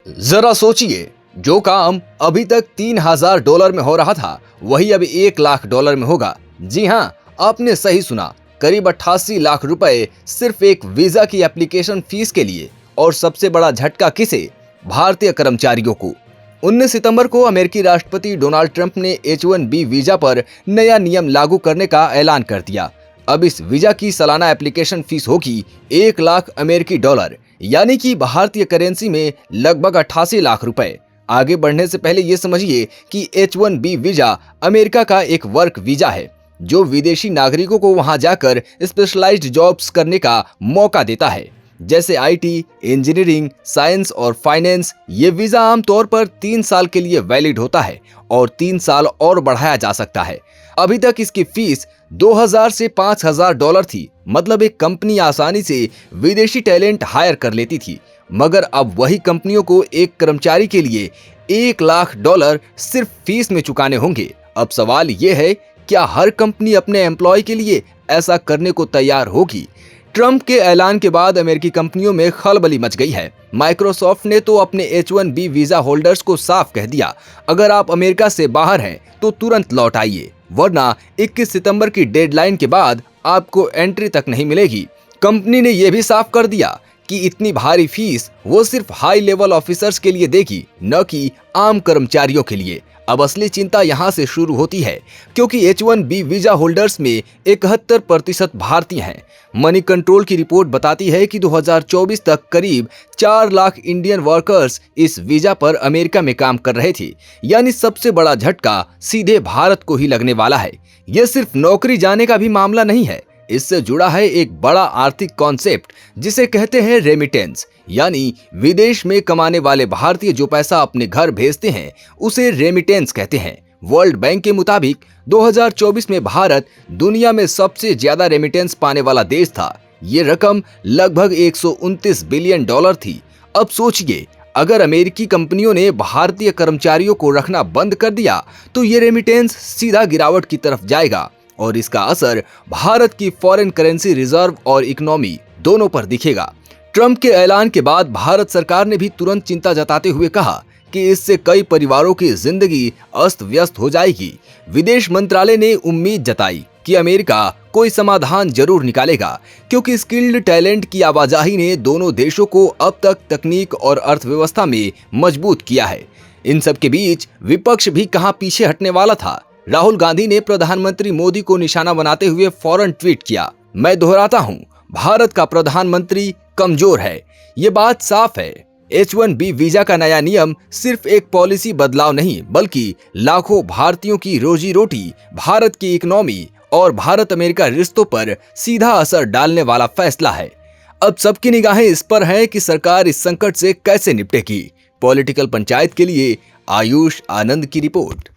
जरा सोचिए, जो काम अभी तक $3000 में हो रहा था वही अब $1,00,000 में होगा। जी हाँ, आपने सही सुना, करीब 88 लाख रुपए सिर्फ एक वीजा की एप्लीकेशन फीस के लिए। और सबसे बड़ा झटका किसे? भारतीय कर्मचारियों को। 19 सितंबर को अमेरिकी राष्ट्रपति डोनाल्ड ट्रंप ने H-1B वीजा पर नया नियम लागू करने का ऐलान कर दिया। अब इस वीजा की सालाना एप्लीकेशन फीस होगी $1,00,000, यानी कि भारतीय करेंसी में लगभग 88 लाख रुपए। आगे बढ़ने से पहले ये समझिए कि H-1B वीजा अमेरिका का एक वर्क वीजा है जो विदेशी नागरिकों को वहां जाकर स्पेशलाइज्ड जॉब्स करने का मौका देता है, जैसे IT, इंजीनियरिंग, साइंस और फाइनेंस। ये वीजा आमतौर पर 3 साल के लिए वैलिड होता है और 3 साल और बढ़ाया जा सकता है। अभी तक इसकी फीस $2,000 से $5,000 थी, मतलब एक कंपनी आसानी से विदेशी टैलेंट हायर कर लेती थी। मगर अब वही कंपनियों को एक कर्मचारी के लिए $1,00,000 सिर्फ फीस में चुकाने होंगे। अब सवाल ये है, क्या हर कंपनी अपने एम्प्लॉय के लिए ऐसा करने को तैयार होगी? ट्रंप के ऐलान के बाद अमेरिकी कंपनियों में खलबली मच गई है। माइक्रोसॉफ्ट ने तो अपने H-1B वीजा होल्डर्स को साफ कह दिया, अगर आप अमेरिका से बाहर हैं तो तुरंत लौट आइए, वरना 21 सितंबर की डेडलाइन के बाद आपको एंट्री तक नहीं मिलेगी। कंपनी ने यह भी साफ कर दिया कि इतनी भारी फीस वो सिर्फ हाई लेवल ऑफिसर्स के लिए देगी, न कि आम कर्मचारियों के लिए। अब असली चिंता यहाँ से शुरू होती है, क्योंकि H-1B वीजा होल्डर्स में 71% भारतीय हैं। मनी कंट्रोल की रिपोर्ट बताती है कि 2024 तक करीब 4 लाख इंडियन वर्कर्स इस वीजा पर अमेरिका में काम कर रहे थे। यानी सबसे बड़ा झटका सीधे भारत को ही लगने वाला है। यह सिर्फ नौकरी जाने का भी मामला नहीं है, इससे जुड़ा है एक बड़ा आर्थिक कॉन्सेप्ट जिसे कहते हैं रेमिटेंस, यानी विदेश में कमाने वाले भारतीय जो पैसा अपने घर भेजते हैं उसे रेमिटेंस कहते हैं। वर्ल्ड बैंक के मुताबिक 2024 में भारत दुनिया में सबसे ज्यादा रेमिटेंस पाने वाला देश था। ये रकम लगभग $129 बिलियन थी। अब सोचिए, अगर अमेरिकी कंपनियों ने भारतीय कर्मचारियों को रखना बंद कर दिया तो ये रेमिटेंस सीधा गिरावट की तरफ जाएगा और इसका असर भारत की फॉरेन करेंसी रिजर्व और इकोनॉमी दोनों पर दिखेगा। ट्रंप के ऐलान के बाद भारत सरकार ने भी तुरंत चिंता जताते हुए कहा कि इससे कई परिवारों की जिंदगी अस्त व्यस्त हो जाएगी। विदेश मंत्रालय ने उम्मीद जताई कि अमेरिका कोई समाधान जरूर निकालेगा, क्योंकि स्किल्ड टैलेंट की आवाजाही ने दोनों देशों को अब तक तकनीक और अर्थव्यवस्था में मजबूत किया है। इन सब के बीच विपक्ष भी कहां पीछे हटने वाला था। राहुल गांधी ने प्रधानमंत्री मोदी को निशाना बनाते हुए फौरन ट्वीट किया, मैं दोहराता हूं, भारत का प्रधानमंत्री कमजोर है। ये बात साफ है। H-1B वीजा का नया नियम सिर्फ एक पॉलिसी बदलाव नहीं, बल्कि लाखों भारतीयों की रोजी रोटी, भारत की इकोनॉमी और भारत अमेरिका रिश्तों पर सीधा असर डालने वाला फैसला है। अब सबकी निगाहें इस पर हैं कि सरकार इस संकट से कैसे निपटेगी। पॉलिटिकल पंचायत के लिए आयुष आनंद की रिपोर्ट।